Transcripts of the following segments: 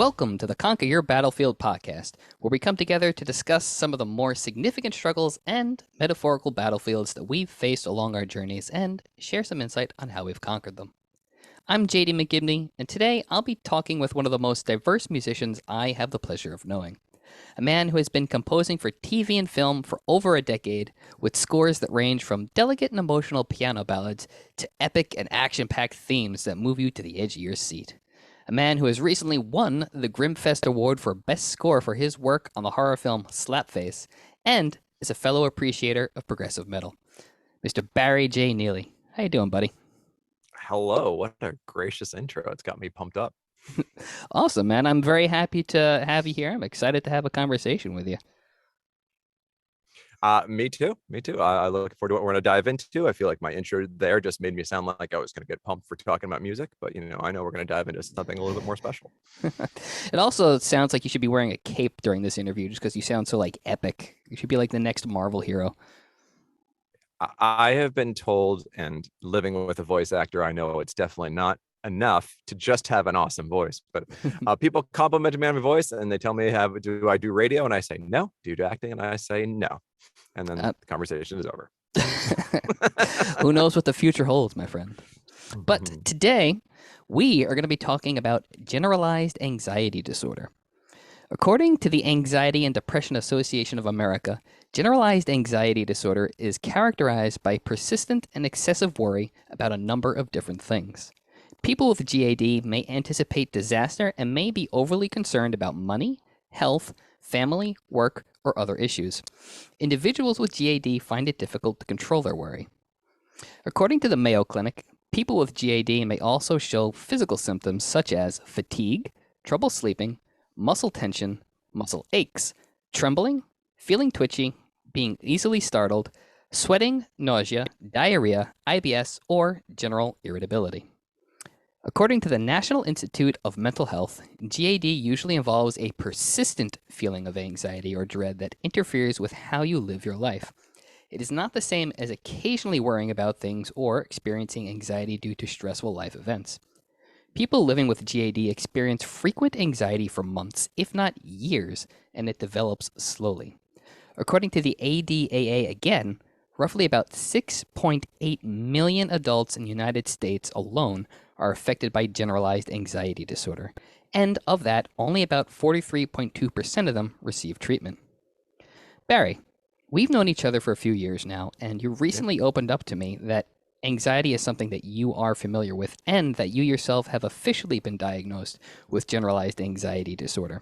Welcome to the Conquer Your Battlefield podcast, where we come together to discuss some of the more significant struggles and metaphorical battlefields that we've faced along our journeys and share some insight on how we've conquered them. I'm JD McGibney, and today I'll be talking with one of the most diverse musicians I have the pleasure of knowing. A man who has been composing for TV and film for over a decade, with scores that range from delicate and emotional piano ballads to epic and action-packed themes that move you to the edge of your seat. A man who has recently won the Grimmfest Award for Best Score for his work on the horror film Slapface, and is a fellow appreciator of progressive metal. Mr. Barry J. Neely. How you doing, buddy? Hello, what a gracious intro. It's got me pumped up. Awesome, man. I'm very happy to have you here. I'm excited to have a conversation with you. Me too. Me too. I look forward to what we're going to dive into. I feel like my intro there just made me sound like I was going to get pumped for talking about music, but I know we're going to dive into something a little bit more special. It also sounds like you should be wearing a cape during this interview just because you sound so epic. You should be like the next Marvel hero. I have been told, and living with a voice actor, I know it's definitely not enough to just have an awesome voice, but people compliment me on my voice and they tell me, do I do radio? And I say no. Do you do acting? And I say no. And then the conversation is over. Who knows what the future holds, my friend. But today, we are going to be talking about generalized anxiety disorder. According to the Anxiety and Depression Association of America, generalized anxiety disorder is characterized by persistent and excessive worry about a number of different things. People with GAD may anticipate disaster and may be overly concerned about money, health, family, work, or other issues. Individuals with GAD find it difficult to control their worry. According to the Mayo Clinic, people with GAD may also show physical symptoms such as fatigue, trouble sleeping, muscle tension, muscle aches, trembling, feeling twitchy, being easily startled, sweating, nausea, diarrhea, IBS, or general irritability. According to the National Institute of Mental Health, GAD usually involves a persistent feeling of anxiety or dread that interferes with how you live your life. It is not the same as occasionally worrying about things or experiencing anxiety due to stressful life events. People living with GAD experience frequent anxiety for months, if not years, and it develops slowly. According to the ADAA again, roughly about 6.8 million adults in the United States alone are affected by generalized anxiety disorder, and of that, only about 43.2% of them receive treatment. Barry, we've known each other for a few years now, and you recently opened up to me that anxiety is something that you are familiar with, and that you yourself have officially been diagnosed with generalized anxiety disorder.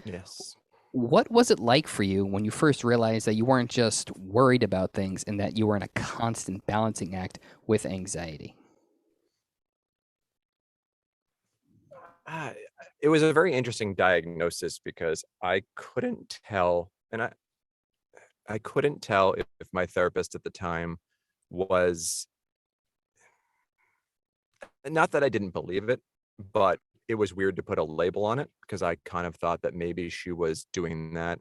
Yes. What was it like for you when you first realized that you weren't just worried about things and that you were in a constant balancing act with anxiety? It was a very interesting diagnosis because I couldn't tell, and I couldn't tell if my therapist at the time was, not that I didn't believe it, but it was weird to put a label on it because I kind of thought that maybe she was doing that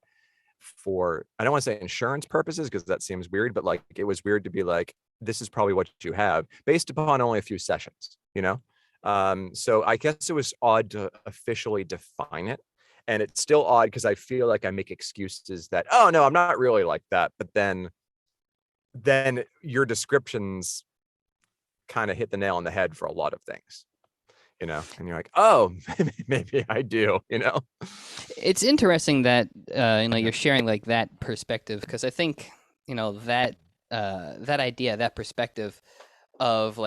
for, I don't want to say insurance purposes because that seems weird, but it was weird to be like, this is probably what you have based upon only a few sessions, So I guess it was odd to officially define it. And it's still odd because I feel like I make excuses that, oh no, I'm not really like that. But then your descriptions kind of hit the nail on the head for a lot of things, and you're like, oh, maybe I do, It's interesting that you're sharing that perspective, because I think that idea, that perspective of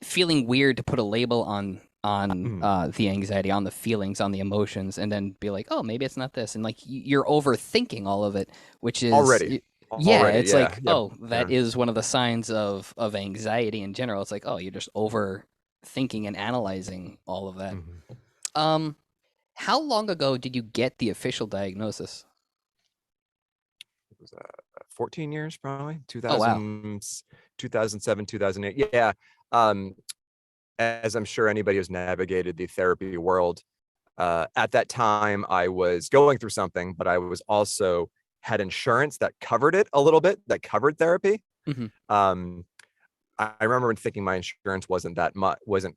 feeling weird to put a label on the anxiety, on the feelings, on the emotions, and then be like, oh, maybe it's not this, and you're overthinking all of it, which is already. It's Yeah. oh, that is one of the signs of anxiety in general. It's like, oh, you're just overthinking and analyzing all of that. How long ago did you get the official diagnosis? It was 14 years, probably Oh, wow. 2007, 2008. Yeah. As I'm sure anybody who's navigated the therapy world, at that time I was going through something, but I was also had insurance that covered it a little bit, that covered therapy. Mm-hmm. I remember thinking my insurance wasn't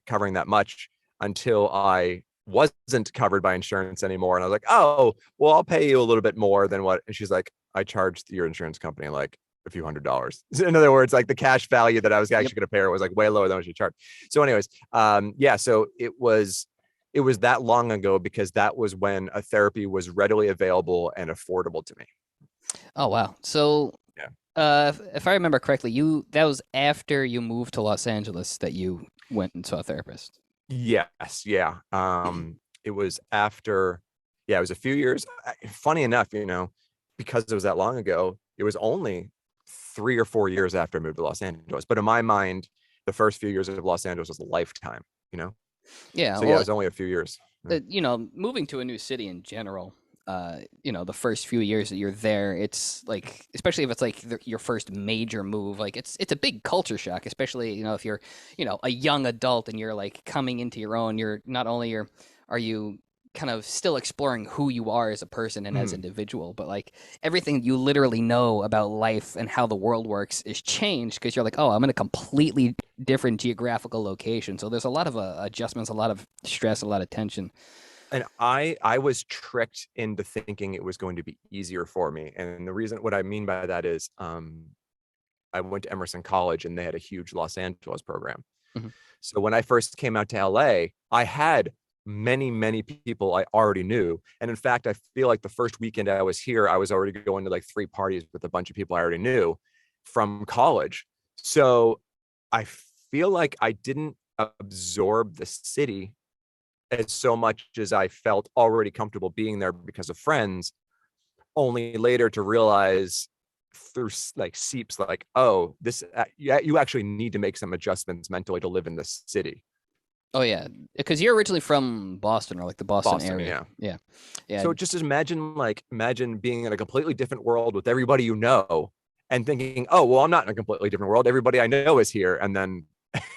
covering that much until I wasn't covered by insurance anymore. And I was like, oh, well, I'll pay you a little bit more than what. And she's like, I charged your insurance company like a few $100s. In other words, like the cash value that I was actually going to pay her was like way lower than what she charged. So anyways, yeah, so it was that long ago because that was when a therapy was readily available and affordable to me. Oh wow. So Yeah. if I remember correctly, that was after you moved to Los Angeles that you went and saw a therapist. Yes, yeah. It was after, yeah, it was a few years. Funny enough, because it was that long ago, it was only 3 or 4 years after I moved to Los Angeles. But in my mind, the first few years of Los Angeles was a lifetime, Yeah, So yeah, it well, was only a few years. Yeah. moving to a new city in general, the first few years that you're there, it's like, especially if it's like your first major move, like it's a big culture shock, especially, if you're, a young adult and you're like coming into your own, you're not only are you kind of still exploring who you are as a person and as an individual, but like everything you literally know about life and how the world works is changed because you're like, oh, I'm in a completely different geographical location. So there's a lot of adjustments, a lot of stress, a lot of tension. And I was tricked into thinking it was going to be easier for me. And what I mean by that is, I went to Emerson College and they had a huge Los Angeles program. Mhm. So when I first came out to LA, I had many, many people I already knew. And in fact, I feel like the first weekend I was here, I was already going to like 3 parties with a bunch of people I already knew from college. So I feel like I didn't absorb the city as so much as I felt already comfortable being there because of friends, only later to realize through like seeps like, oh, this, you actually need to make some adjustments mentally to live in this city. Oh yeah, because you're originally from Boston or like the Boston Boston, area. yeah. Yeah, yeah. So just imagine being in a completely different world with everybody you know and thinking, oh, well, I'm not in a completely different world. Everybody I know is here. And then,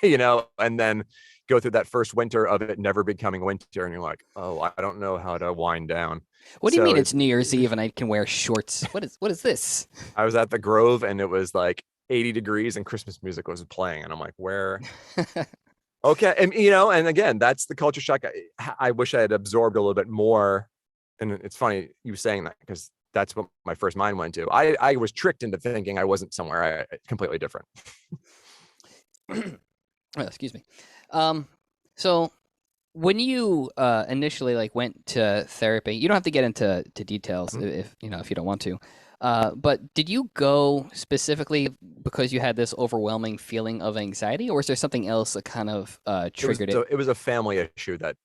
and then go through that first winter of it never becoming winter. And you're like, oh, I don't know how to wind down. What do you So mean it's New Year's Eve and I can wear shorts? What is this? I was at the Grove and it was like 80 degrees and Christmas music was playing. And I'm like, where? Okay. And, and again, that's the culture shock. I wish I had absorbed a little bit more. And it's funny you saying that because that's what my first mind went to. I was tricked into thinking I wasn't somewhere completely different. Oh, excuse me. So when you initially like went to therapy, you don't have to get into details if you don't want to. But did you go specifically because you had this overwhelming feeling of anxiety, or is there something else that kind of triggered it? It was a family issue that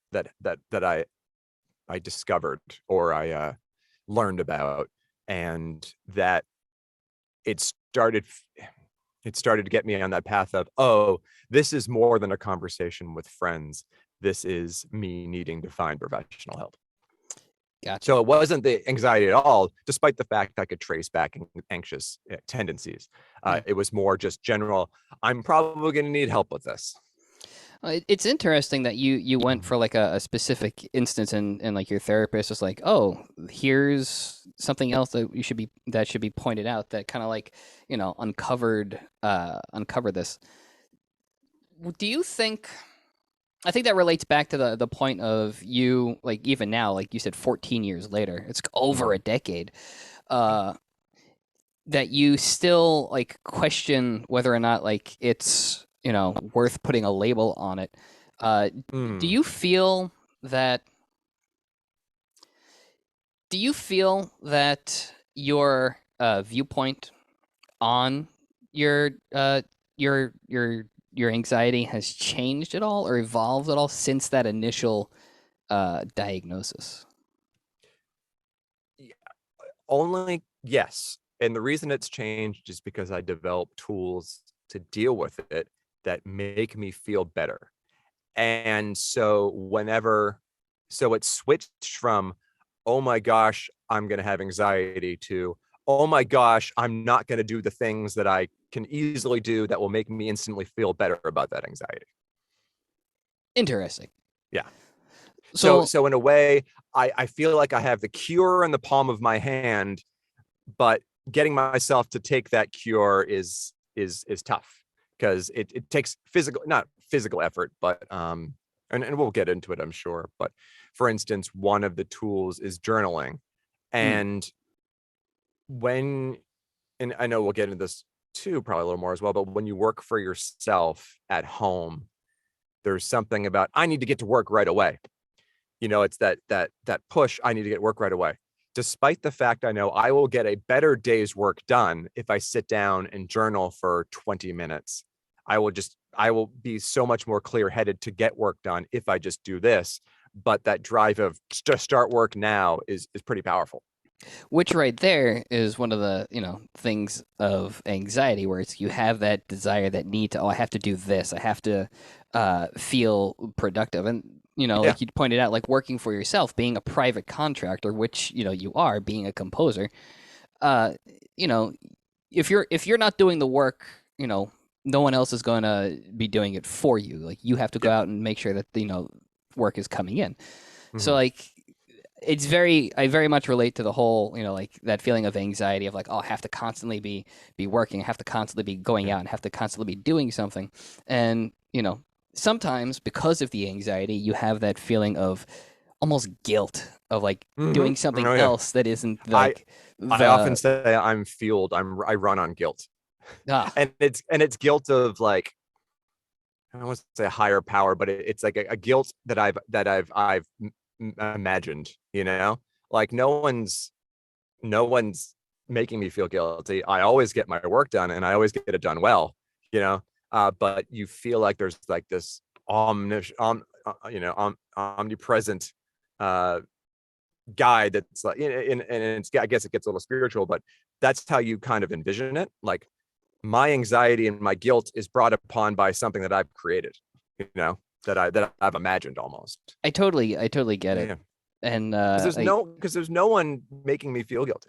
I discovered or I learned about, and that it started to get me on that path of, oh, this is more than a conversation with friends. This is me needing to find professional help. Gotcha. So it wasn't the anxiety at all, despite the fact I could trace back anxious tendencies. It was more just general, I'm probably going to need help with this. It's interesting that you went for like a specific instance and like your therapist was like, oh, here's something else that should be pointed out that kind of like, uncovered this. Do you think, I think that relates back to the point of you, like even now, like you said, 14 years later, it's over a decade, that you still like question whether or not like it's, worth putting a label on it. Do you feel that your viewpoint on your anxiety has changed at all or evolved at all since that initial diagnosis? Only yes. And the reason it's changed is because I developed tools to deal with it that make me feel better. And so it switched from, oh my gosh, I'm going to have anxiety to, oh my gosh, I'm not going to do the things that I can easily do that will make me instantly feel better about that anxiety. Interesting. Yeah. So in a way, I feel like I have the cure in the palm of my hand, but getting myself to take that cure is tough because it takes not physical effort, but and we'll get into it, I'm sure. But for instance, one of the tools is journaling. Mm. And when, and I know we'll get into this too, probably a little more as well, but when you work for yourself at home, there's something about, I need to get to work right away. It's that push, I need to get work right away. Despite the fact I know I will get a better day's work done if I sit down and journal for 20 minutes. I will be so much more clear-headed to get work done if I just do this. But that drive of to start work now is pretty powerful. Which right there is one of the, things of anxiety where it's you have that desire, that need to, I have to do this. I have to feel productive. And, Yeah. like you pointed out, like working for yourself, being a private contractor, which, you are, being a composer, uh, you know, if you're not doing the work, no one else is going to be doing it for you. Like you have to go Yeah. out and make sure that, work is coming in. So Mhm. like I very much relate to the whole, like that feeling of anxiety of like, oh, I have to constantly be working, I have to constantly be going Yeah. out and have to constantly be doing something. And, sometimes because of the anxiety, you have that feeling of almost guilt of like doing something Oh yeah. else that isn't I like I often the say I'm fueled. I run on guilt. ah And it's guilt of like, I don't want to say a higher power, but it's like a guilt that I've imagined, like no one's making me feel guilty. I always get my work done and I always get it done well, you know. But you feel like there's like this omnipresent uh, guide that's like, and it's, I guess it gets a little spiritual, but that's how you kind of envision it. Like my anxiety and my guilt is brought upon by something that I've created, that I've imagined almost. I totally get it. Yeah, And because there's no one making me feel guilty.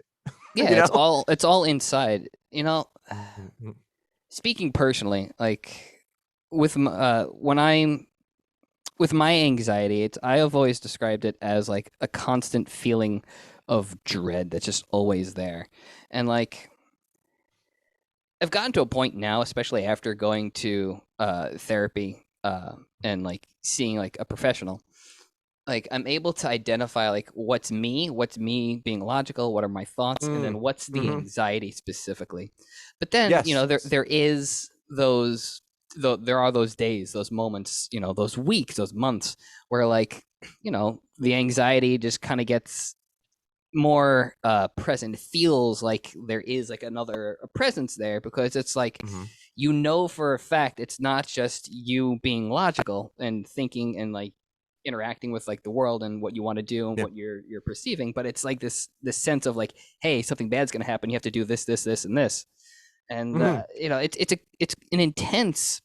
yeah, you know. it's all inside. Mhm. Speaking personally, like when I'm with my anxiety, I have always described it as like a constant feeling of dread that's just always there. And like I've gotten to a point now, especially after going to therapy and like seeing like a professional, like I'm able to identify like what's me being logical, what are my thoughts, and then what's the Mm-hmm. anxiety specifically. But then, Yes. there is there are those days, those moments, those weeks, those months where like, the anxiety just kind of gets more present. It feels like there is like another a presence there because it's like Mm-hmm. for a fact it's not just you being logical and thinking and like interacting with like the world and what you want to do and Yeah. what you're perceiving, but it's like this sense of like, hey, something bad's going to happen, you have to do this and this. And Mm-hmm. it's an intense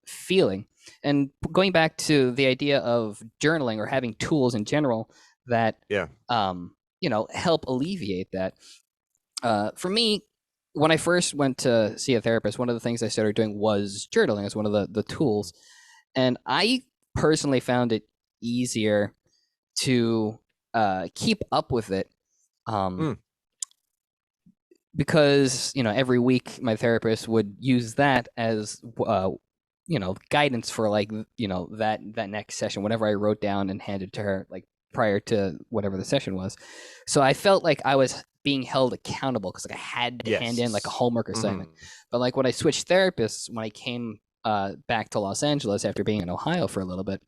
feeling. And going back to the idea of journaling or having tools in general that Yeah. help alleviate that. For me, when I first went to see a therapist, one of the things I started doing was journaling as one of the tools. And I personally found it easier to keep up with it Mm. because, every week my therapist would use that as, guidance for like, that next session, whatever I wrote down and handed to her, like prior to whatever the session was. So I felt like I was being held accountable because like I had to hand in like a Yes. homework assignment. Mm-hmm. But like when I switched therapists, when I came back to Los Angeles after being in Ohio for a little bit,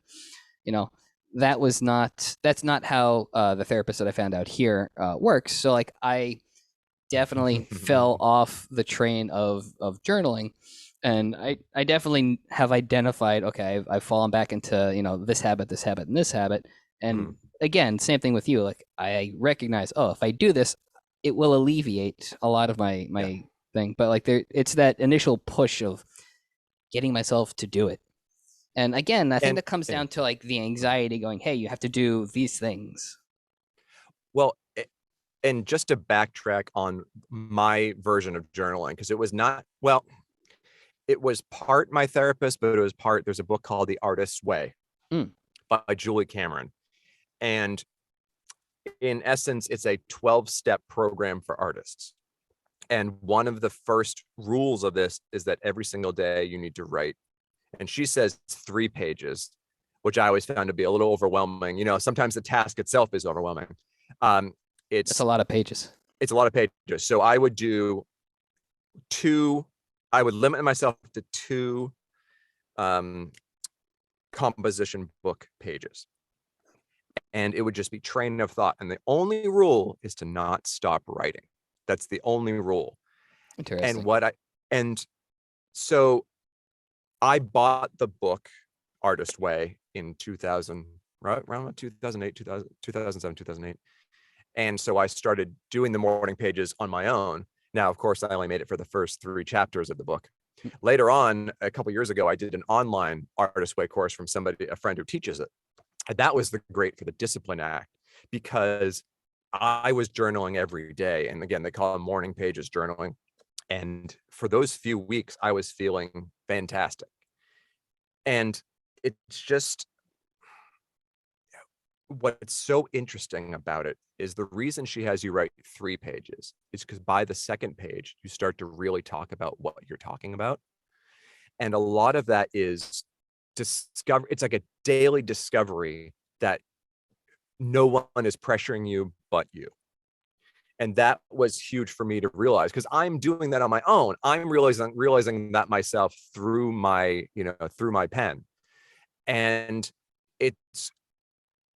you know, that's not how the therapist that I found out here works. So like I definitely fell off the train of journaling, and I definitely have identified, okay, I've fallen back into this habit, and this habit. And again, same thing with you, like I recognize, oh, if I do this, it will alleviate a lot of my Yeah. thing. But like it's that initial push of getting myself to do it. And again, I think And that comes yeah. down to like the anxiety going, hey, you have to do these things. Well, and just to backtrack on my version of journaling, because it was not, well, it was part my therapist, but it was part, there's a book called The Artist's Way Mm. by Julie Cameron. And in essence, it's a 12-step program for artists. And one of the first rules of this is that every single day you need to write. And she says 3 pages. which I always found to be a little overwhelming. Sometimes the task itself is overwhelming. That's a lot of pages. It's a lot of pages. So I would do I would limit myself to 2 composition book pages. And it would just be train of thought. And the only rule is to not stop writing. That's the only rule. Interesting. And so I bought the book Artist Way in 2000, right around 2008, 2007, 2008. And so I started doing the morning pages on my own. Now, of course, I only made it for the first 3 chapters of the book. Later on, a couple of years ago, I did an online Artist Way course from a friend who teaches it. And that was great for the discipline act, because I was journaling every day. And again, they call them morning pages journaling. And for those few weeks, I was feeling fantastic. And it's just, what's so interesting about it is the reason she has you write 3 pages is because by the second page, you start to really talk about what you're talking about. And a lot of that is it's like a daily discovery that no one is pressuring you but you. And that was huge for me to realize, because I'm doing that on my own. I'm realizing that myself through my pen. And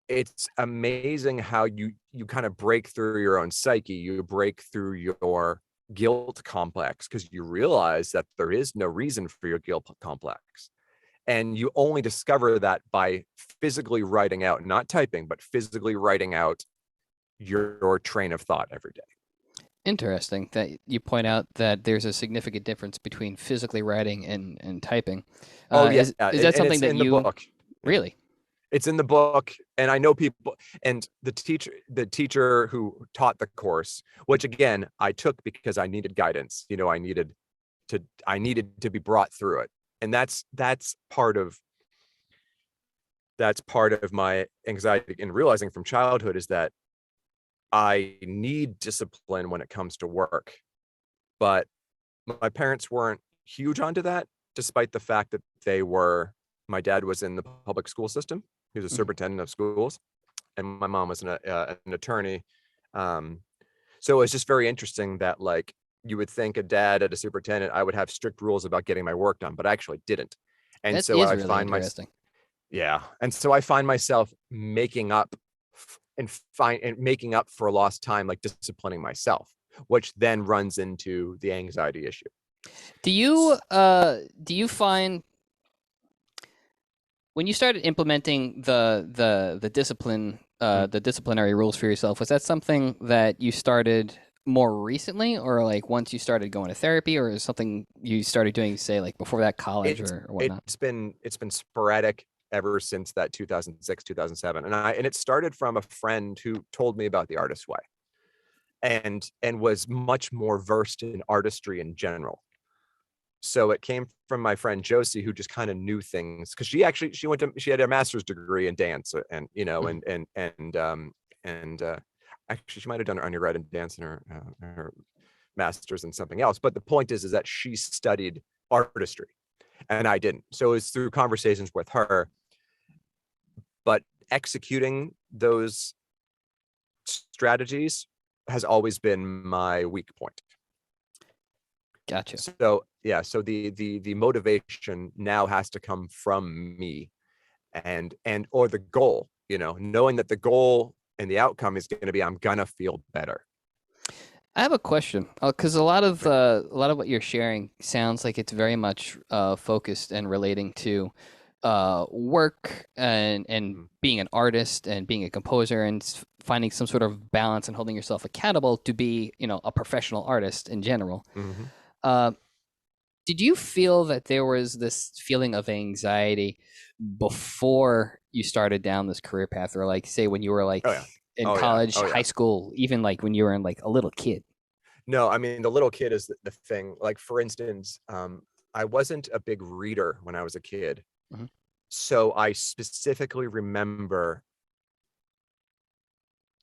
it's amazing how you kind of break through your own psyche. You break through your guilt complex, because you realize that there is no reason for your guilt complex. And you only discover that by physically writing out, not typing, but physically writing out your train of thought every day. Interesting that you point out that there's a significant difference between physically writing and typing. Is that something that you... in the book? Really? It's in the book, and I know people, and the teacher who taught the course, which again I took because I needed guidance. I needed to be brought through it, and that's part of my anxiety in realizing from childhood is that I need discipline when it comes to work. But my parents weren't huge onto that, despite the fact that my dad was in the public school system. He was a superintendent of schools, and my mom was an attorney. So it was just very interesting that, like, you would think a dad at a superintendent, I would have strict rules about getting my work done, but I actually didn't. And That so is I really find interesting. and so I find myself making up for lost time, like disciplining myself, which then runs into the anxiety issue. Do you find when you started implementing the discipline, the disciplinary rules for yourself, was that something that you started more recently, or like once you started going to therapy, or is something you started doing, say, like before that, college or whatnot? It's been sporadic ever since that 2006, 2007. And it started from a friend who told me about the Artist Way and was much more versed in artistry in general. So it came from my friend Josie, who just kind of knew things, because she had a master's degree in dance, and actually she might have done her undergrad in dance and her master's in something else. But the point is that she studied artistry and I didn't. So it's through conversations with her, but executing those strategies has always been my weak point. Gotcha. So yeah, so the motivation now has to come from me, or the goal, knowing that the goal and the outcome is going to be, I'm gonna feel better. I have a question, because a lot of what you're sharing sounds like it's very much focused and relating to work and being an artist and being a composer and finding some sort of balance and holding yourself accountable to be, a professional artist in general. Did you feel that there was this feeling of anxiety before you started down this career path, or like, say, when you were like in college, high school, even like when you were like a little kid? No, I mean, the little kid is the thing. Like, for instance, I wasn't a big reader when I was a kid. So I specifically remember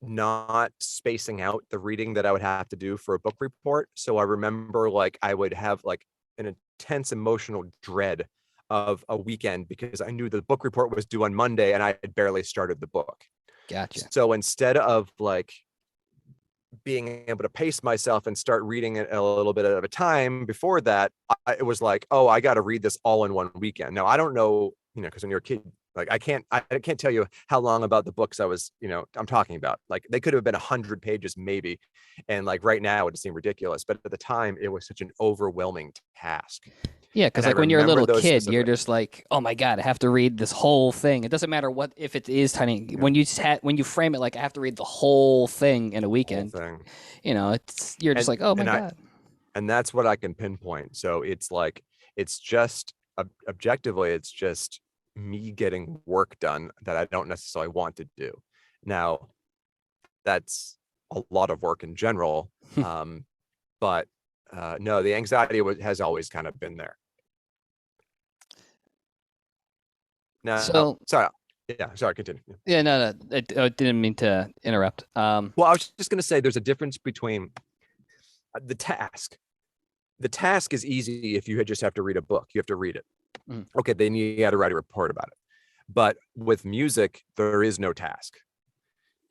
not spacing out the reading that I would have to do for a book report. So I remember, like, I would have like an intense emotional dread of a weekend because I knew the book report was due on Monday and I had barely started the book. Gotcha. So instead of like being able to pace myself and start reading it a little bit at a time before that, it was like, oh, I got to read this all in one weekend. Now I don't know, because when you're a kid, like I can't tell you how long about the books I was, I'm talking about. Like they could have been 100 pages maybe, and like right now it would seem ridiculous, but at the time it was such an overwhelming task. Yeah, because And I like when you're a remember little those kid, you're specific. just like, oh my god, I have to read this whole thing. It doesn't matter what if it is tiny. Yeah, When you frame it like I have to read the whole thing in a the whole weekend, thing. you're just And like, oh my and I god. and that's what I can pinpoint. So it's like it's just objectively, it's just me getting work done that I don't necessarily want to do. Now, that's a lot of work in general, but no, the anxiety has always kind of been there. Now, So sorry, continue. yeah, no, I didn't mean to interrupt. Well, I was just going to say there's a difference between the task. The task is easy if you just have to read a book. You have to read it. Mm. Okay, then you got to write a report about it. But with music, there is no task.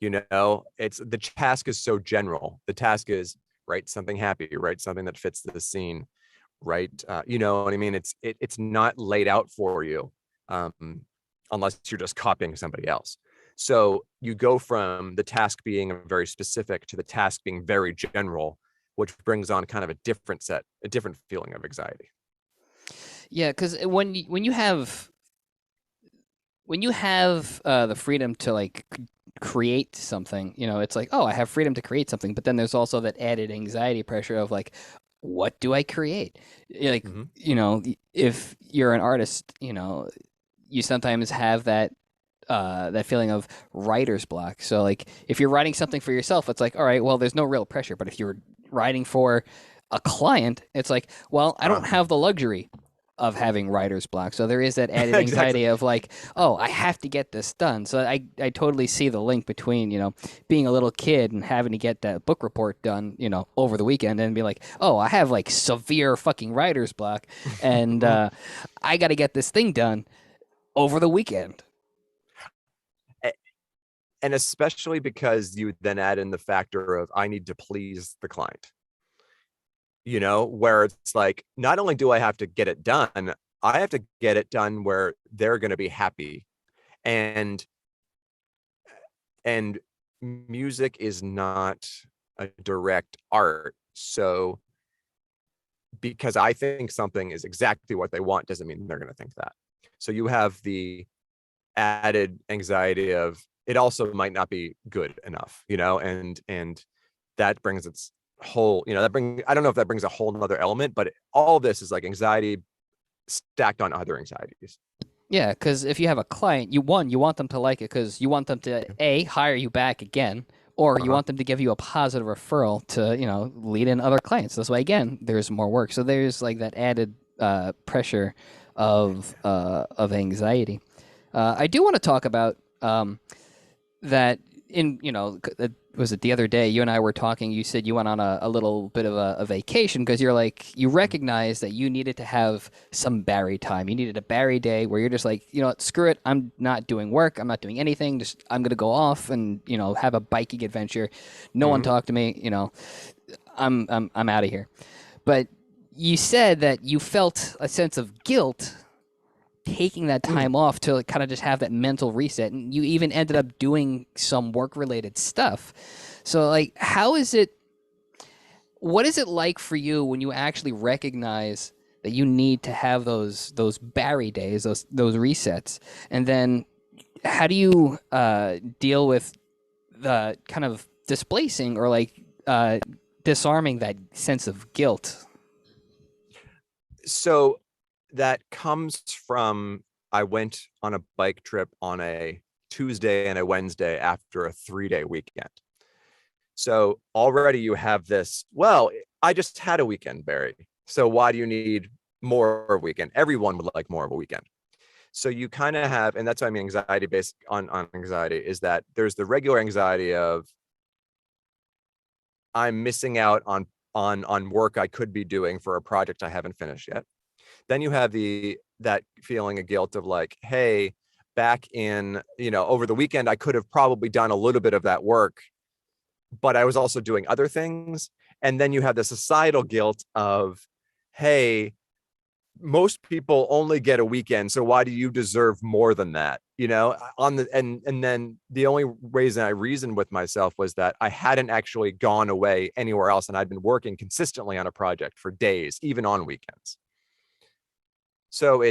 It's the task is so general. The task is write something happy, write something that fits the scene, write. You know what I mean? It's not laid out for you, unless you're just copying somebody else. So you go from the task being very specific to the task being very general, which brings on kind of a different feeling of anxiety. Yeah, because when you have the freedom to like create something, it's like, oh, I have freedom to create something, but then there's also that added anxiety pressure of like, what do I create? Like, if you're an artist, you sometimes have that feeling of writer's block. So like if you're writing something for yourself, it's like, all right, well, there's no real pressure. But if you're writing for a client, it's like, well, I don't have the luxury of having writer's block. So there is that added anxiety Exactly. of like, oh, I have to get this done. So I totally see the link between, being a little kid and having to get that book report done, over the weekend and be like, oh, I have like severe fucking writer's block and I got to get this thing done over the weekend. And especially because you then add in the factor of I need to please the client, where it's like, not only do I have to get it done, I have to get it done where they're going to be happy. And music is not a direct art. So because I think something is exactly what they want doesn't mean they're going to think that. So you have the added anxiety of it also might not be good enough, and that brings its whole, I don't know if that brings a whole nother element, but all of this is like anxiety stacked on other anxieties. Yeah, because if you have a client, you want them to like it because you want them to hire you back again, or you want them to give you a positive referral to lead in other clients. This way, again, there's more work. So there's like that added pressure of anxiety. I do want to talk about that in was it the other day you and I were talking, you said you went on a little bit of a vacation because you're like, you recognized that you needed to have some Barry time. You needed a Barry day where you're just like, what, screw it, I'm not doing work, I'm not doing anything, just I'm gonna go off and have a biking adventure. No one talk to me, I'm out of here. But you said that you felt a sense of guilt taking that time off to kind of just have that mental reset, and you even ended up doing some work related stuff. So like, what is it like for you when you actually recognize that you need to have those Barry days, those resets, and then how do you deal with the kind of displacing or like disarming that sense of guilt? So that comes from, I went on a bike trip on a Tuesday and a Wednesday after a 3-day weekend. So already you have this, well, I just had a weekend, Barry. So why do you need more weekend? Everyone would like more of a weekend. So you kind of have, and that's why I mean anxiety based on anxiety, is that there's the regular anxiety of I'm missing out on work I could be doing for a project I haven't finished yet. Then you have that feeling of guilt of like, hey, back in, over the weekend, I could have probably done a little bit of that work, but I was also doing other things. And then you have the societal guilt of, hey, most people only get a weekend, so why do you deserve more than that? And then the only reason I reasoned with myself was that I hadn't actually gone away anywhere else, and I'd been working consistently on a project for days, even on weekends. So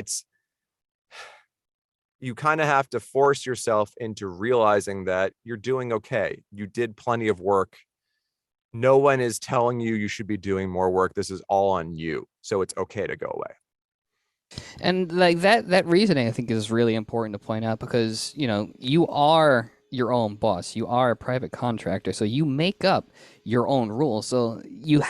you kind of have to force yourself into realizing that you're doing okay. You did plenty of work. No one is telling you should be doing more work. This is all on you. So it's okay to go away. And like that reasoning, I think, is really important to point out because, you are your own boss. You are a private contractor, so you make up your own rules. So you do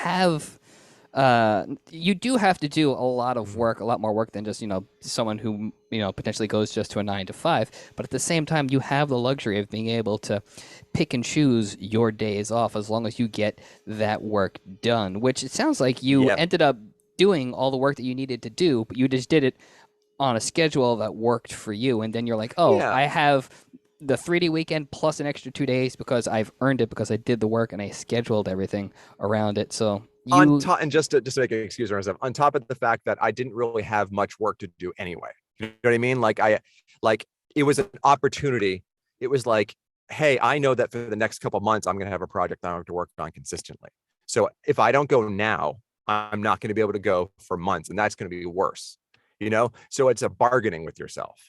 have to do a lot of work, a lot more work than just, someone who, potentially goes just to a 9 to 5. But at the same time, you have the luxury of being able to pick and choose your days off as long as you get that work done, which it sounds like you ended up doing all the work that you needed to do, but you just did it on a schedule that worked for you. And then you're like, I have the 3-day weekend plus an extra 2 days because I've earned it because I did the work and I scheduled everything around it. So on top, and just to make an excuse for myself, on top of the fact that I didn't really have much work to do anyway. You know what I mean? Like it was an opportunity. It was like, hey, I know that for the next couple of months, I'm going to have a project that I have to work on consistently. So if I don't go now, I'm not going to be able to go for months, and that's going to be worse. So it's a bargaining with yourself.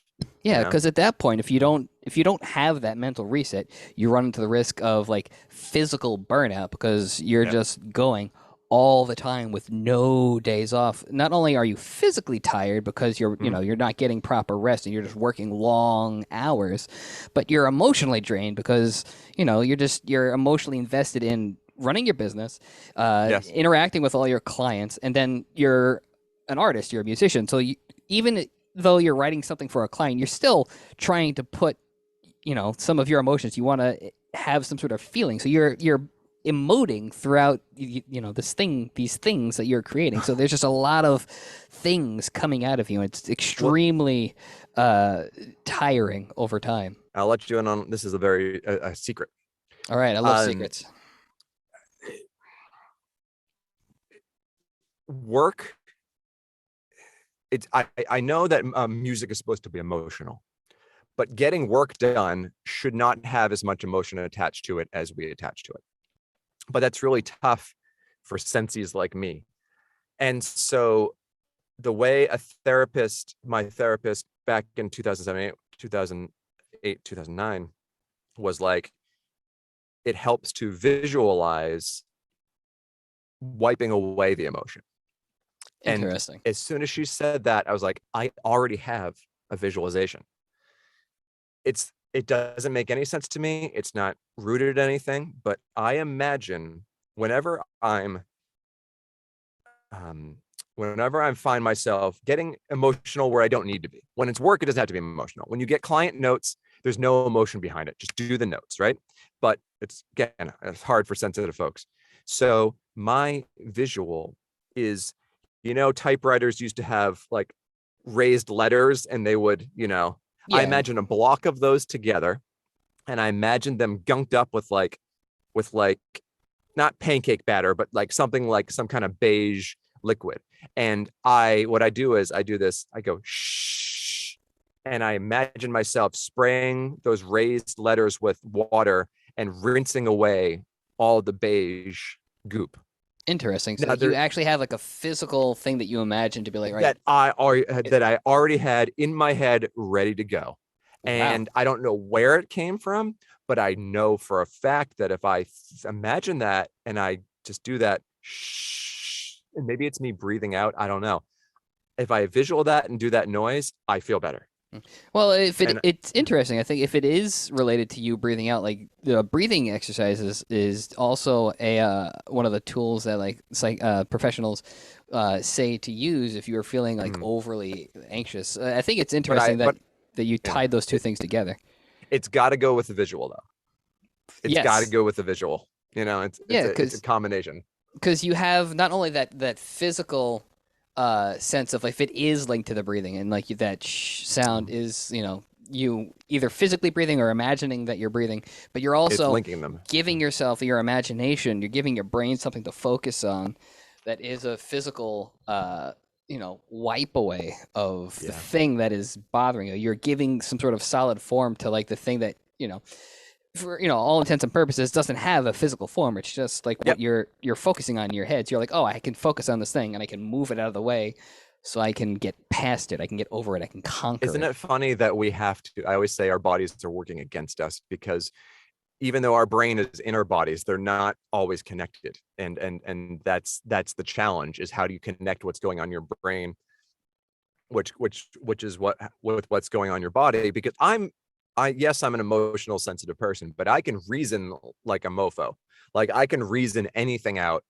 Yeah, because at that point, if you don't have that mental reset, you run into the risk of like physical burnout because you're just going all the time with no days off. Not only are you physically tired because you're not getting proper rest and you're just working long hours, but you're emotionally drained because you're emotionally invested in running your business, interacting with all your clients, and then you're an artist, you're a musician. So even though you're writing something for a client, you're still trying to put some of your emotions. You want to have some sort of feeling, so you're emoting throughout these things that you're creating. So there's just a lot of things coming out of you. It's extremely tiring over time. I'll let you in on this. Is a very a secret. All right, I love secrets. Work. I know that music is supposed to be emotional, but getting work done should not have as much emotion attached to it as we attach to it. But that's really tough for sensies like me. And so the way my therapist back in 2008, 2009 was like, it helps to visualize wiping away the emotion. Interesting. And as soon as she said that, I was like, I already have a visualization. It doesn't make any sense to me. It's not rooted in anything, but I imagine whenever I find myself getting emotional where I don't need to be. When it's work, it doesn't have to be emotional. When you get client notes, there's no emotion behind it. Just do the notes, right? But it's hard for sensitive folks. So my visual is, typewriters used to have like raised letters, and they would, I imagine a block of those together, and I imagine them gunked up with not pancake batter, but like something like some kind of beige liquid. And what I do is I go shh, and I imagine myself spraying those raised letters with water and rinsing away all the beige goop. Interesting. So you actually have like a physical thing that you imagine to be like, right, that I already had in my head ready to go. And I don't know where it came from, but I know for a fact that if I imagine that and I just do that, shh, and maybe it's me breathing out, I don't know. If I visual that and do that noise, I feel better. Well, it's interesting. I think if it is related to you breathing out, like the breathing exercises is also one of the tools that professionals say to use if you're feeling like overly anxious. I think it's interesting that you tied those two things together. It's got to go with the visual, though. It's got to go with the visual. It's a combination. Because you have not only that physical sense of if it is linked to the breathing, and like that sound is, you either physically breathing or imagining that you're breathing, but you're It's also linking them. giving yourself, your imagination, you're giving your brain something to focus on that is a physical, wipe away of the Yeah. thing that is bothering you. You're giving some sort of solid form to like the thing that, for all intents and purposes doesn't have a physical form. It's just like what Yep. you're focusing on in your head. So you're like, oh, I can focus on this thing and I can move it out of the way so I can get past it. I can get over it. I can conquer Isn't it. it funny that we have to, I always say our bodies are working against us, because even though our brain is in our bodies, they're not always connected. And that's the challenge, is how do you connect what's going on in your brain, which is what with what's going on in your body. Because yes, I'm an emotional sensitive person, but I can reason like a mofo. Like I can reason anything out,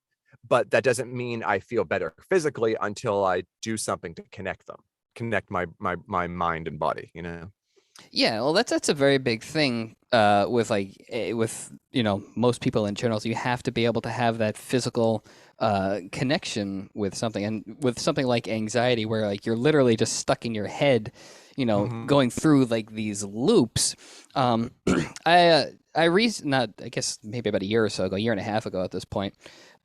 but that doesn't mean I feel better physically until I do something to connect my mind and body, Yeah, well, that's a very big thing with most people in general. So you have to be able to have that physical connection with something, and with something like anxiety, where like you're literally just stuck in your head, going through like these loops. I guess maybe about a year or so ago, a year and a half ago at this point,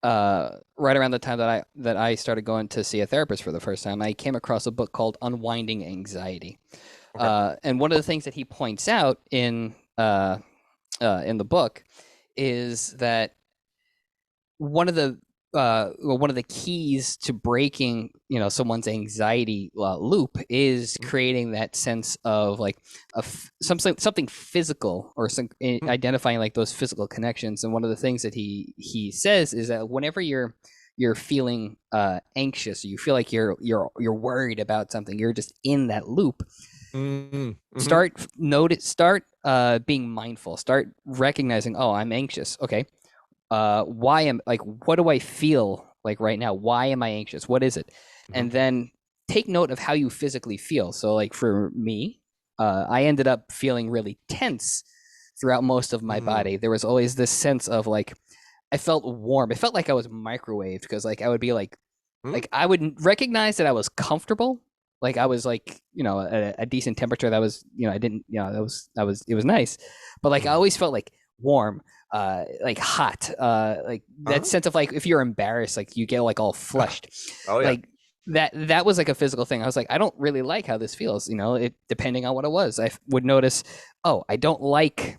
right around the time that I started going to see a therapist for the first time, I came across a book called Unwinding Anxiety. Okay. And one of the things that he points out in the book is that one of the one of the keys to breaking someone's anxiety loop is creating that sense of like something physical, or identifying like those physical connections. And one of the things that he says is that whenever you're feeling anxious, or you feel like you're worried about something, you're just in that loop. Start being mindful, start recognizing, oh, I'm anxious. Okay, what do I feel like right now? Why am I anxious? What is it? And then take note of how you physically feel. So like for me, I ended up feeling really tense throughout most of my body. There was always this sense of like, I felt warm. It felt like I was microwaved, because like I would be like I would recognize that I was comfortable. Like I was like, a decent temperature that was, I didn't, it was nice. But like I always felt like warm, like hot, like that sense of like, if you're embarrassed, like you get like all flushed. Oh yeah. Like that was like a physical thing. I was like, I don't really like how this feels, depending on what it was. I would notice, oh, I don't like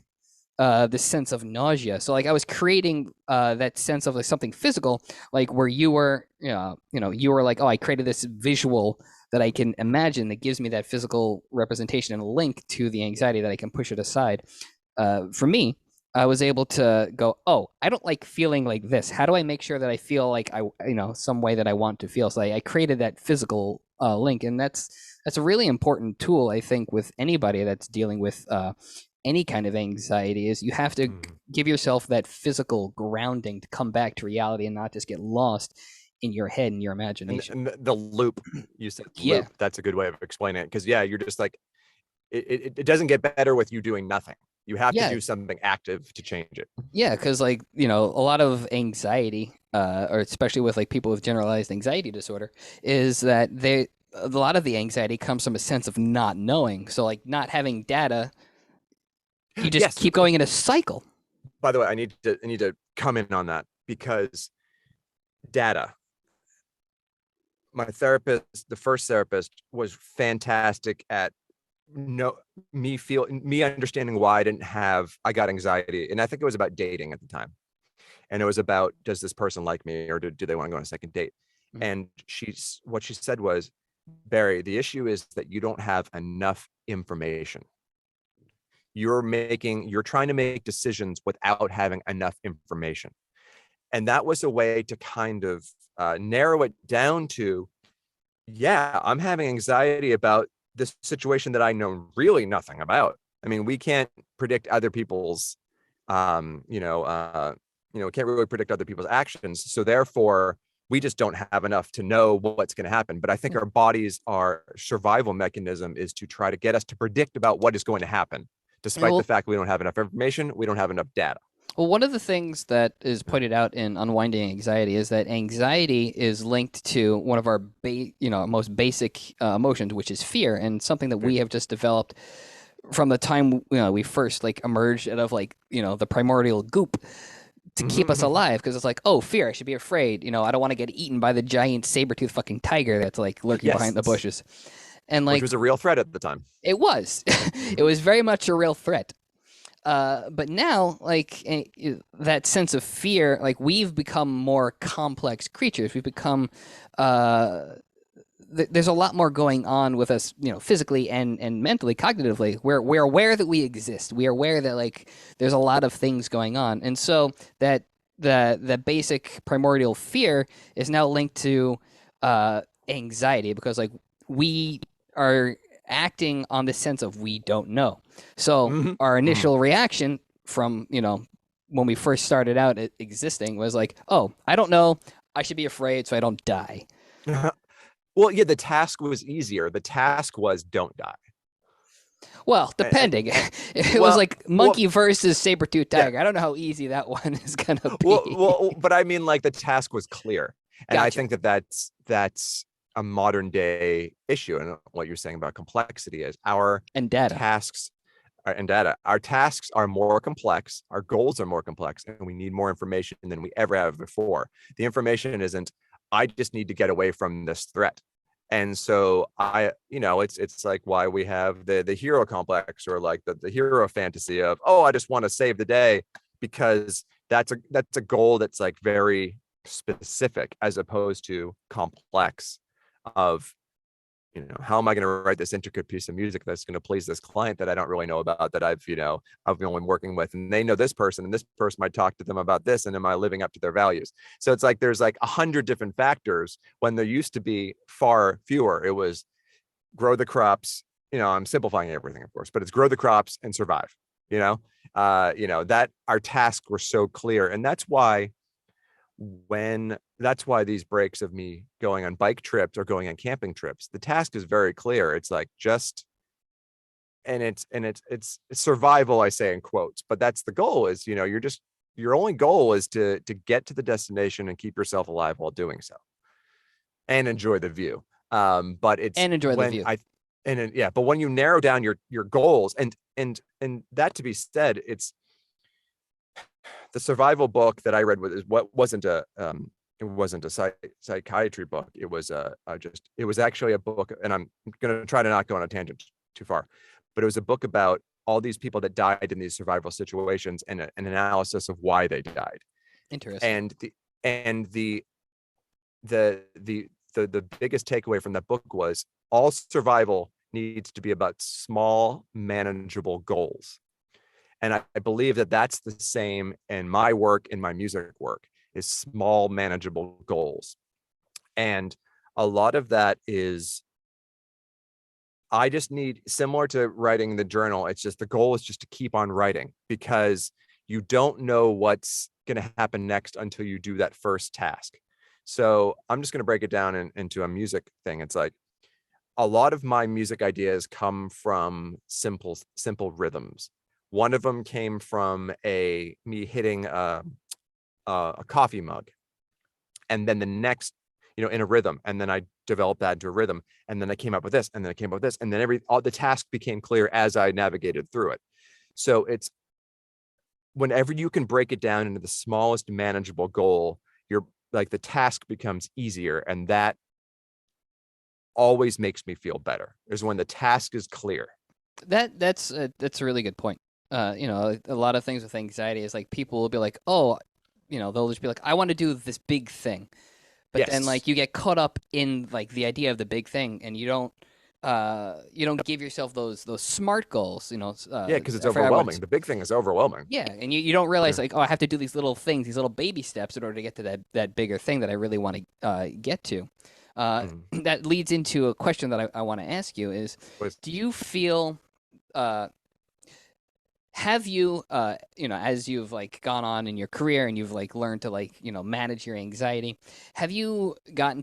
this sense of nausea. So like I was creating that sense of like something physical, like where you were, you were like, oh, I created this visual that I can imagine that gives me that physical representation and a link to the anxiety that I can push it aside. For me, I was able to go, oh, I don't like feeling like this. How do I make sure that I feel like some way that I want to feel? So I created that physical link, and that's a really important tool, I think, with anybody that's dealing with any kind of anxiety. Is you have to give yourself that physical grounding to come back to reality and not just get lost in your head and your imagination. And the loop, you said loop. Yeah. That's a good way of explaining it, because you're just like, it doesn't get better with you doing nothing. You have to do something active to change it. Yeah, because like a lot of anxiety, or especially with like people with generalized anxiety disorder, is that a lot of the anxiety comes from a sense of not knowing. So like not having data, you just keep going in a cycle. By the way, I need to come in on that, because data. My therapist, the first therapist, was fantastic at me understanding why I got anxiety. And I think it was about dating at the time. And it was about, does this person like me, or do they want to go on a second date? And what she said was, Barry, the issue is that you don't have enough information. You're trying to make decisions without having enough information. And that was a way to kind of narrow it down to, I'm having anxiety about this situation that I know really nothing about. I mean, we can't predict other people's, can't really predict other people's actions. So therefore, we just don't have enough to know what's going to happen. But I think our survival mechanism is to try to get us to predict about what is going to happen, despite the fact we don't have enough information, we don't have enough data. Well, one of the things that is pointed out in unwinding anxiety is that anxiety is linked to one of our most basic emotions, which is fear, and something that Fear. we have just developed from the time we first like emerged out of like the primordial goop to keep us alive, because it's like, oh, fear, I should be afraid, I don't want to get eaten by the giant saber-toothed fucking tiger that's like lurking behind the Yes, bushes. And which like was a real threat at the time. it was it Hmm. was very much a real threat. But now, like that sense of fear, like we've become more complex creatures. We've become there's a lot more going on with us, physically and mentally, cognitively. We're aware that we exist. We are aware that like there's a lot of things going on, and so that the basic primordial fear is now linked to anxiety, because like we are acting on the sense of we don't know. So Hmm. our Hmm. initial reaction from when we first started out existing was like, oh, I don't know. I should be afraid so I don't die. Well, yeah, the task was easier. The task was don't die. Well, And, depending. and It was well, like well, monkey versus saber-tooth yeah. tiger. I don't know how easy that one is gonna Well, be. well, but I mean, like the task was clear, and I Gotcha. think that that's a modern day issue. And what you're saying about complexity is our And data. tasks and data. Our tasks are more complex. Our goals are more complex, and we need more information than we ever have before. The information isn't, I just need to get away from this threat. And so it's like why we have the hero complex, or like the hero fantasy of, oh, I just want to save the day, because that's a goal that's like very specific as opposed to complex of, how am I going to write this intricate piece of music that's going to please this client that I don't really know about, that I've been working with, and they know this person, and this person might talk to them about this, and am I living up to their values? So it's like there's like 100 different factors when there used to be far fewer. It was grow the crops. I'm simplifying everything, of course, but it's grow the crops and survive. That our tasks were so clear, and that's why these breaks of me going on bike trips or going on camping trips, the task is very clear. It's like just, and it's survival, I say in quotes, but that's the goal. Is your only goal is to get to the destination and keep yourself alive while doing so, and enjoy the view. But it's And enjoy the when view. I and then, yeah, but when you narrow down your goals, and that, to be said, it's the survival book that I read was what wasn't a it wasn't a psychiatry book. It was it was actually a book, and I'm going to try to not go on a tangent too far, but it was a book about all these people that died in these survival situations, and an analysis of why they died. Interesting. And the and the the the the biggest takeaway from that book was all survival needs to be about small, manageable goals. And I believe that that's the same in my work, in my music work, is small, manageable goals. And a lot of that is, I just need, similar to writing the journal, it's just the goal is just to keep on writing, because you don't know what's going to happen next until you do that first task. So I'm just going to break it down into a music thing. It's like a lot of my music ideas come from simple rhythms. One of them came from me hitting a coffee mug, and then the next, in a rhythm, and then I developed that into a rhythm, and then I came up with this, and then I came up with this, and then all the task became clear as I navigated through it. So it's, whenever you can break it down into the smallest manageable goal, you're like, the task becomes easier, and that always makes me feel better, is when the task is clear. That's a really good point. A lot of things with anxiety is like people will be like, oh, they'll just be like, I want to do this big thing, but then Yes. like you get caught up in like the idea of the big thing, and you don't give yourself those smart goals. Yeah, because it's I forgot what overwhelming. it's. The big thing is overwhelming. Yeah, and you don't realize Yeah. like, oh, I have to do these little things, these little baby steps in order to get to that bigger thing that I really want to get to. Mm. That leads into a question that I want to ask you is, Was do you feel uh, have you as you've like gone on in your career and you've like learned to like manage your anxiety, have you gotten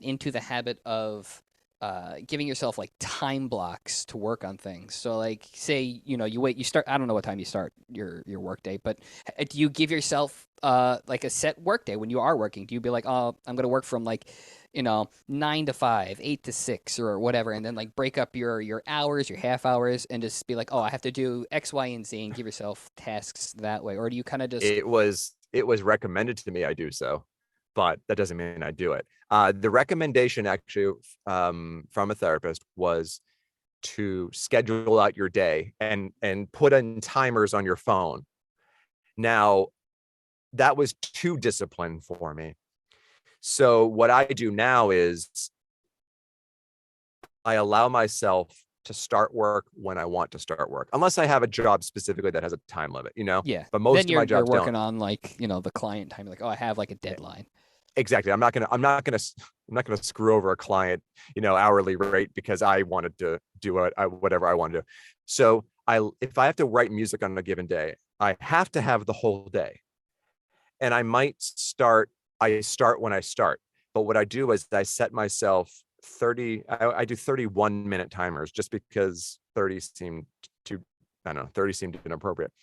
into the habit of giving yourself like time blocks to work on things. So like say, you start, I don't know what time you start your work day, but do you give yourself like a set work day when you are working? Do you be like, oh, I'm going to work from like, 9 to 5, 8 to 6 or whatever, and then like break up your hours, your half hours, and just be like, oh, I have to do X, Y, and Z, and give yourself tasks that way? Or do you kind of just It was recommended to me I do so, but that doesn't mean I do it. The recommendation actually from a therapist was to schedule out your day and put in timers on your phone. Now, that was too disciplined for me. So what I do now is I allow myself to start work when I want to start work, unless I have a job specifically that has a time limit, yeah. But most Then of my you're jobs working don't. on like the client time. Like, oh, I have like a deadline. Exactly. I'm not gonna screw over a client, hourly rate because I wanted to do whatever I want to do. So if I have to write music on a given day, I have to have the whole day. And I start when I start. But what I do is I set myself I do 31-minute timers just because 30 seemed too, I don't know, 30 seemed inappropriate.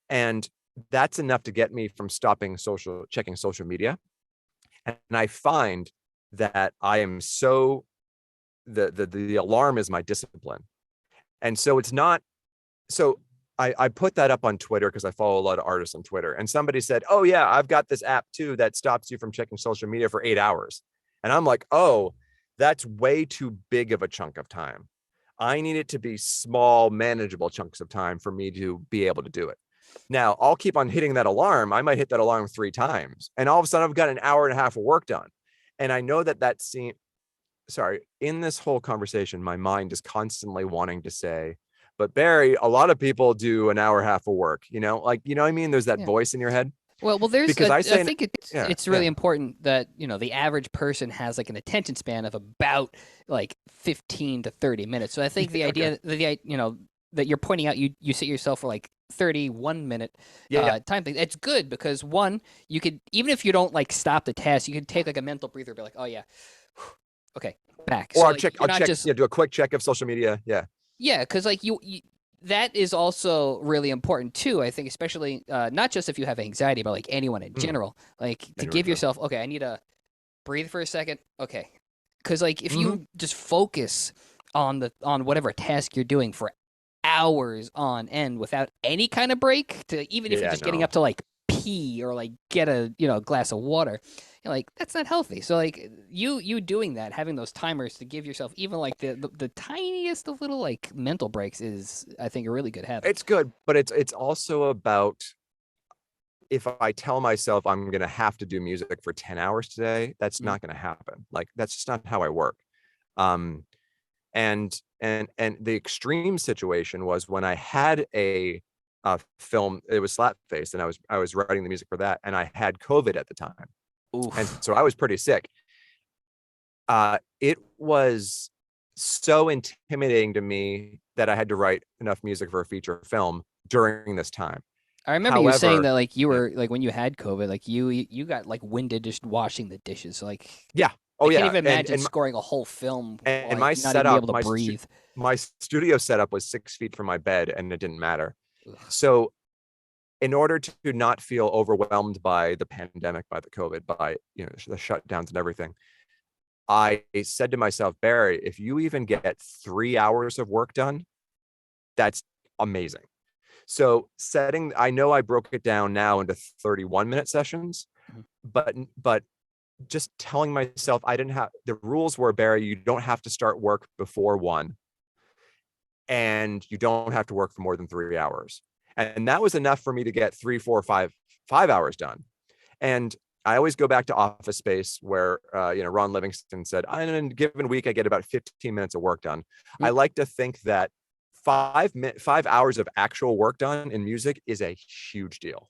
And that's enough to get me from checking social media. And I find that I am the alarm is my discipline. And so it's not, so I put that up on Twitter because I follow a lot of artists on Twitter. And somebody said, oh yeah, I've got this app too that stops you from checking social media for 8 hours. And I'm like, oh, that's way too big of a chunk of time. I need it to be small, manageable chunks of time for me to be able to do it. Now, I'll keep on hitting that alarm. I might hit that alarm 3 times. And all of a sudden, I've got an hour and a half of work done. And I know in this whole conversation, my mind is constantly wanting to say, but Barry, a lot of people do an hour and a half of work, what I mean? There's that Yeah. voice in your head. Well, there's. Because I I say, think yeah, it's really yeah, important that the average person has like an attention span of about like 15 to 30 minutes. So I think the okay, idea that you're pointing out, you set yourself for like 31-minute yeah. time thing. It's good because one, you could, even if you don't like stop the task, you could take like a mental breather, be like, oh yeah, okay, back. Or So I'll like check, you're not just do a quick check of social media. Yeah. yeah, because like you that is also really important too. I think, especially not just if you have anxiety, but like anyone in Mm, general, like to anyway, give yeah. yourself, okay, I need to breathe for a second. Okay, because like if Mm-hmm. you just focus on whatever task you're doing for hours on end without any kind of break, to even if you're Yeah, just getting no. up to like pee or like get a glass of water, like that's not healthy. So like you doing that, having those timers to give yourself even like the tiniest of little like mental breaks is, I think, a really good habit. It's good, but it's also about, if I tell myself I'm going to have to do music for 10 hours today, that's Mhm. not going to happen. Like, that's just not how I work. Um, and the extreme situation was when I had a film, it was Slapface, and I was writing the music for that, and I had COVID at the time. And Oof. so I was pretty sick. It was so intimidating to me that I had to write enough music for a feature film during this time. I remember you saying However, that like you yeah, were like when you had COVID, like you got like winded just washing the dishes. So, like yeah, I oh can't yeah, even and imagine scoring a whole film and like my not even be setup, able to breathe. my studio setup was 6 feet from my bed, and it didn't matter. Ugh. So, in order to not feel overwhelmed by the pandemic, by the COVID, by the shutdowns and everything, I said to myself, Barry, if you even get 3 hours of work done, that's amazing. So I know I broke it down now into 31-minute sessions, Mhm. but just telling myself, I didn't have, the rules were, Barry, you don't have to start work before 1, and you don't have to work for more than 3 hours. And that was enough for me to get 3, 4, 5 hours done. And I always go back to Office Space, where Ron Livingston said, in a given week I get about 15 minutes of work done. I like to think that 5 hours of actual work done in music is a huge deal.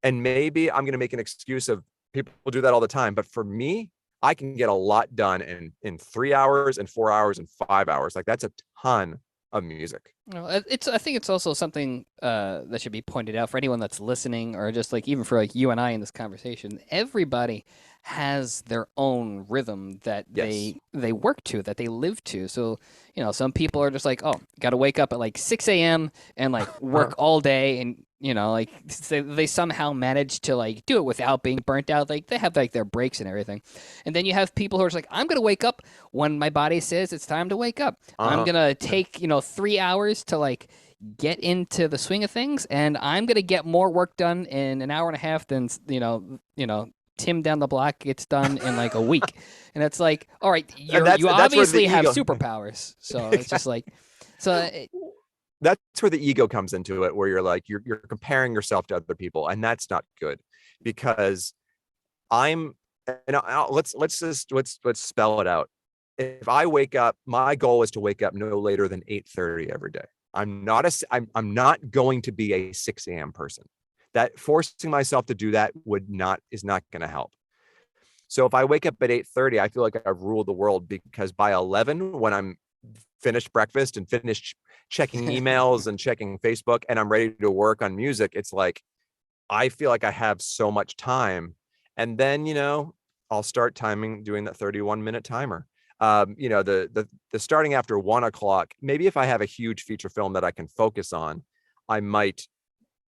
And maybe I'm going to make an excuse of, people do that all the time, but for me, I can get a lot done in 3 hours and 4 hours and 5 hours. Like, that's a ton of music. Well, I think it's also something that should be pointed out for anyone that's listening, or just like even for like you and I in this conversation. Everybody has their own rhythm that Yes. they work to, that they live to. So, some people are just like, oh, got to wake up at like 6 a.m. and like work all day, and like they somehow manage to like do it without being burnt out. Like they have like their breaks and everything. And then you have people who are just like, I'm gonna wake up when my body says it's time to wake up. I'm Uh-huh. gonna take 3 hours to like get into the swing of things, and I'm gonna get more work done in an hour and a half than Tim down the block gets done in like a week. And it's like, all right, And you that's where the obviously have ego superpowers, so it's just like, so that's where the ego comes into it, where you're like you're comparing yourself to other people, and that's not good, because I'm and let's spell it out. If I wake up, my goal is to wake up no later than 8:30 every day. I'm not going to be a 6 a.m. person. That forcing myself to do that is not going to help. So if I wake up at 8:30, I feel like I've ruled the world, because by 11, when I'm finished breakfast and finished checking emails and checking Facebook and I'm ready to work on music, it's like I feel like I have so much time. And then, I'll start doing that 31-minute timer. The starting after 1 o'clock, maybe if I have a huge feature film that I can focus on, I might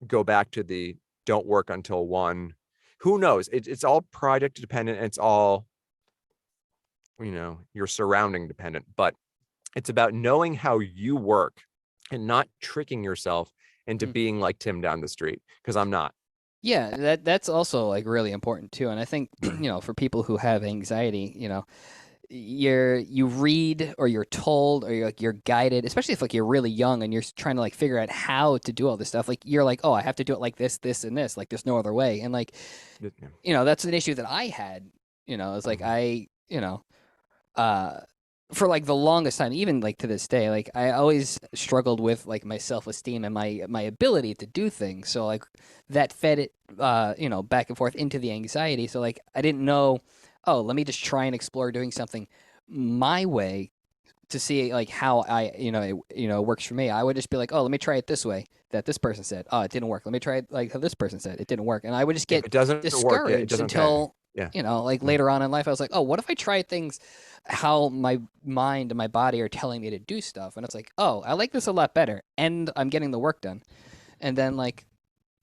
go back to the don't work until 1. Who knows? It's all project dependent. And it's all, your surrounding dependent, but it's about knowing how you work and not tricking yourself into mm. being like Tim down the street, because I'm not. Yeah, that's also like really important too. And I think, for people who have anxiety, you read or you're told or you're guided, especially if like you're really young and you're trying to like figure out how to do all this stuff. Like you're like, oh, I have to do it like this and this, like there's no other way. And like, that's an issue that I had. It's like uh for like the longest time, even like to this day, like I always struggled with like my self-esteem and my ability to do things. So like that fed it back and forth into the anxiety. So like I didn't know, oh, let me just try and explore doing something my way to see like how it works for me. I would just be like, oh, let me try it this way that this person said. Oh, it didn't work. Let me try it like how this person said. It didn't work. And I would just If get it doesn't work, it discouraged doesn't. Okay. until Yeah. like Yeah. later on in life, I was like, oh, what if I tried things how my mind and my body are telling me to do stuff? And it's like, oh, I like this a lot better, and I'm getting the work done. And then like,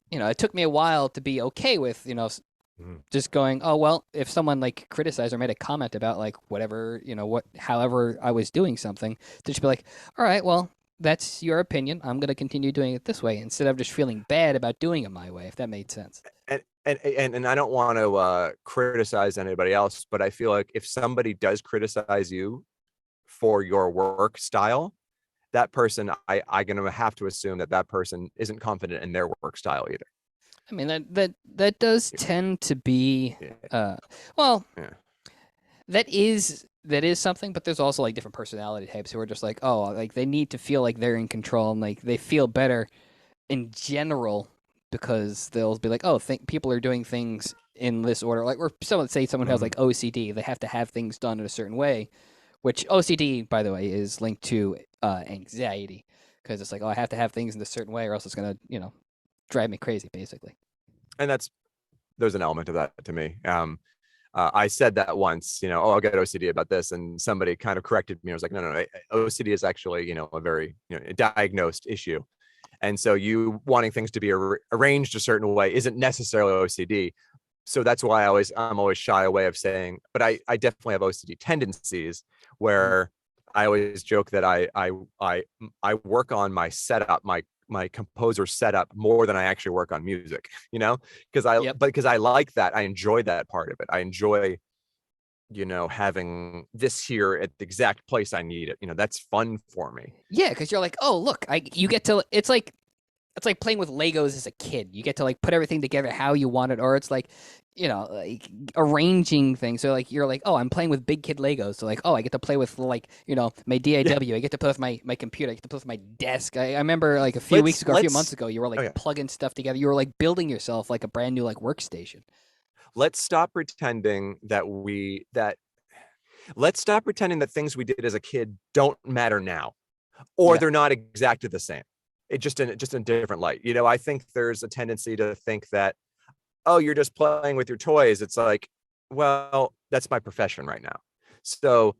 it took me a while to be okay with, Mhm. just going, oh, well, if someone like criticized or made a comment about like whatever, however I was doing something, to just be like, all right, well, that's your opinion. I'm going to continue doing it this way instead of just feeling bad about doing it my way, if that made sense. And I don't want to criticize anybody else, but I feel like if somebody does criticize you for your work style, that person, I'm gonna have to assume that person isn't confident in their work style either. I mean, that does tend to be, Yeah. well, Yeah. that is something, but there's also like different personality types who are just like, oh, like they need to feel like they're in control, and like they feel better in general because they'll be like, oh, people are doing things in this order. Like, or someone who has Mhm. like OCD, they have to have things done in a certain way, which OCD, by the way, is linked to anxiety, because it's like, oh, I have to have things in a certain way, or else it's gonna, drive me crazy, basically. And there's an element of that to me. I said that once, oh, I'll get OCD about this, and somebody kind of corrected me. I was like, no, OCD is actually, a very diagnosed issue, and so you wanting things to be arranged a certain way isn't necessarily OCD. So that's why I'm always shy away of saying, but I definitely have OCD tendencies, Mm. where I always joke that I work on my setup, my composer setup, more than I actually work on music, Yep. because I like that. I enjoy that part of it. I enjoy, having this here at the exact place I need it. That's fun for me. Yeah, because you're like, oh, look, you get to. It's like playing with Legos as a kid. You get to like put everything together how you want it, or it's like, like arranging things. So like you're like, oh, I'm playing with big kid Legos. So like, oh, I get to play with like, my Yeah. DAW. I get to play with my computer. I get to play with my desk. I remember like Let's a few months let's ago, you were like Okay. plugging stuff together. You were like building yourself like a brand new like workstation. Let's stop pretending that let's stop pretending that things we did as a kid don't matter now. or Yeah. they're not exactly the same. It just in a different light. You know, I think there's a tendency to think that, oh, you're just playing with your toys. It's like, well, that's my profession right now. So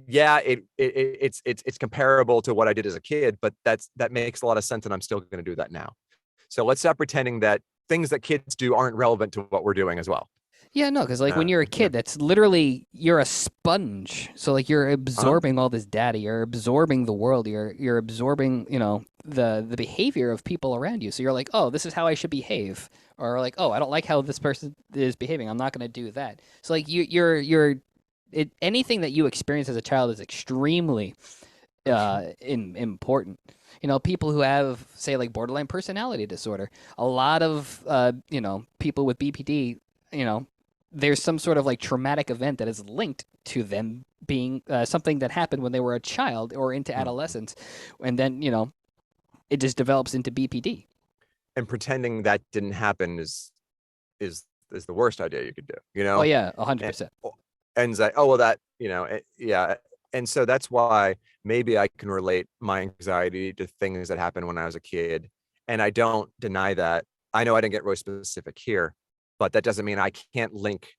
yeah, it's comparable to what I did as a kid, but that makes a lot of sense, and I'm still going to do that now. So let's stop pretending that things that kids do aren't relevant to what we're doing as well. Yeah, no, because like when you're a Yeah. kid, that's literally you're a sponge. So like you're absorbing all this data, you're absorbing the world, you're absorbing, the behavior of people around you. So you're like, oh, this is how I should behave, or like, oh, I don't like how this person is behaving. I'm not going to do that. So like anything that you experience as a child is extremely important. People who have, say, like borderline personality disorder, a lot of people with BPD, there's some sort of like traumatic event that is linked to them being something that happened when they were a child or into adolescence, and then it just develops into BPD. And pretending that didn't happen is the worst idea you could do. Oh yeah, 100%. And say, oh well, that yeah. And so that's why maybe I can relate my anxiety to things that happened when I was a kid, and I don't deny that. I know I didn't get really specific here, but that doesn't mean I can't link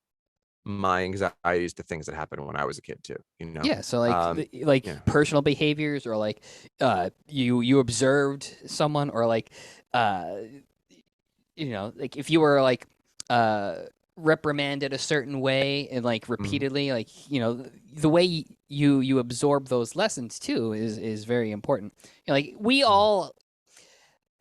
my anxieties to things that happened when I was a kid too. Yeah, so like Yeah. personal behaviors, or like you observed someone, or like like if you were like reprimanded a certain way and like repeatedly, like the way you absorb those lessons too is very important. Like we all,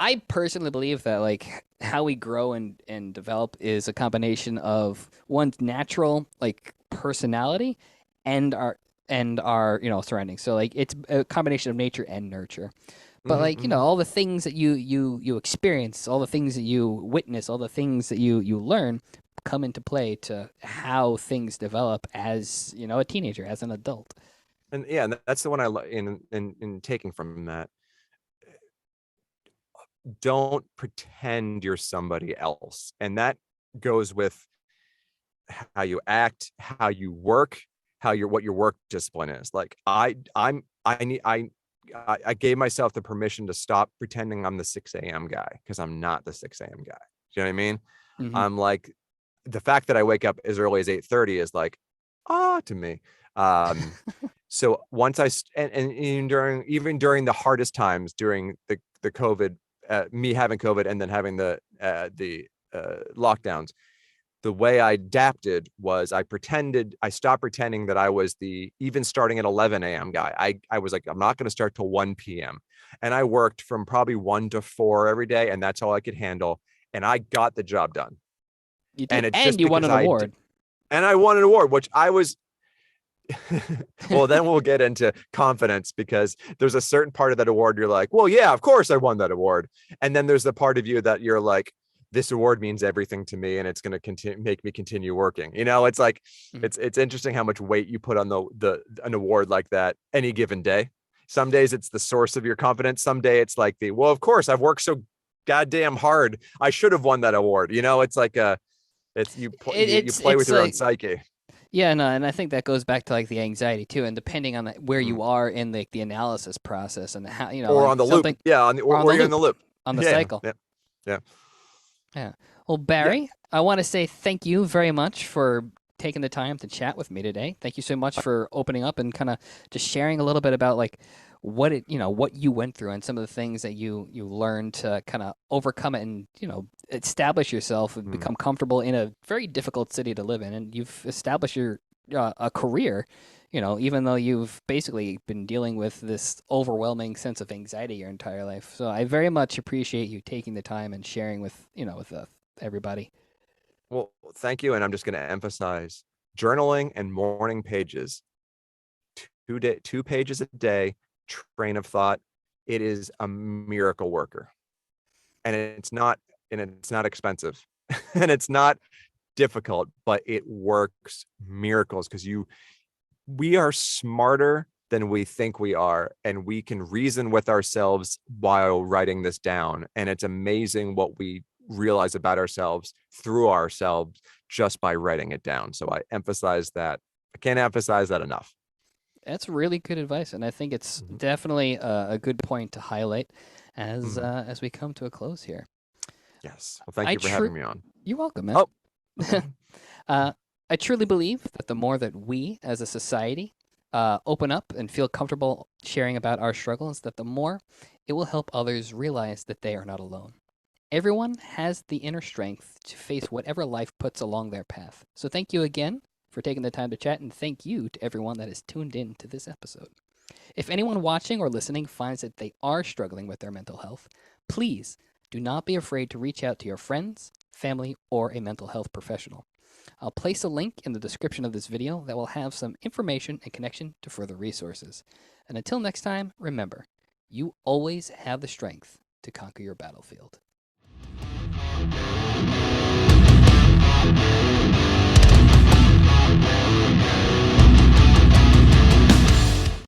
I personally believe that like how we grow and develop is a combination of one's natural like personality and our surroundings. So like it's a combination of nature and nurture. But like all the things that you experience, all the things that you witness, all the things that you learn come into play to how things develop as a teenager, as an adult. And yeah, and that's the one I like in taking from that. Don't pretend you're somebody else, and that goes with how you act, how you work, what your work discipline is. Like I gave myself the permission to stop pretending I'm the 6 a.m. guy, because I'm not the 6 a.m. guy. Do you know what I mean? Mm-hmm. I'm like, the fact that I wake up as early as 8:30 is like, to me. So once and during the hardest times, during the COVID, me having COVID and then having the lockdowns, the way I adapted was I stopped pretending that I was even starting at 11 a.m. guy. I was like, I'm not going to start till 1 p.m. And I worked from probably 1 to 4 every day, and that's all I could handle. And I got the job done. You did, and it's and just you won an award. And I won an award, which I was. Well, then we'll get into confidence, because there's a certain part of that award you're like, well, yeah, of course I won that award. And then there's the part of you that you're like, this award means everything to me, and it's going to make me continue working. It's like, it's interesting how much weight you put on an award like that any given day. Some days it's the source of your confidence. Some day it's like well, of course I've worked so goddamn hard, I should have won that award. It's like you play with your own psyche. Yeah, no, and I think that goes back to like the anxiety too, and depending on where you are in the analysis process and how or like on the loop, or you're in the loop on the cycle. Yeah. Well, Barry, I want to say thank you very much for taking the time to chat with me today. Thank you so much for opening up and kind of just sharing a little bit about like what you went through and some of the things that you learned to kind of overcome it and establish yourself and become comfortable in a very difficult city to live in. And you've established your a career, even though you've basically been dealing with this overwhelming sense of anxiety your entire life. So I very much appreciate you taking the time and sharing with everybody. Well, thank you. And I'm just going to emphasize journaling and morning pages, 2 pages a day, train of thought. It is a miracle worker, and it's not expensive and it's not difficult, but it works miracles, because we are smarter than we think we are, and we can reason with ourselves while writing this down. And it's amazing what we realize about ourselves through ourselves just by writing it down. So I emphasize that. I can't emphasize that enough. That's really good advice, and I think it's definitely a good point to highlight as we come to a close here. Yes. Well, thank you for having me on. You're welcome, man. Oh, okay. I truly believe that the more that we as a society open up and feel comfortable sharing about our struggles, that the more it will help others realize that they are not alone. Everyone has the inner strength to face whatever life puts along their path. So thank you again for taking the time to chat, and thank you to everyone that has tuned in to this episode. If anyone watching or listening finds that they are struggling with their mental health, please do not be afraid to reach out to your friends, family, or a mental health professional. I'll place a link in the description of this video that will have some information and connection to further resources. And until next time, remember, you always have the strength to conquer your battlefield.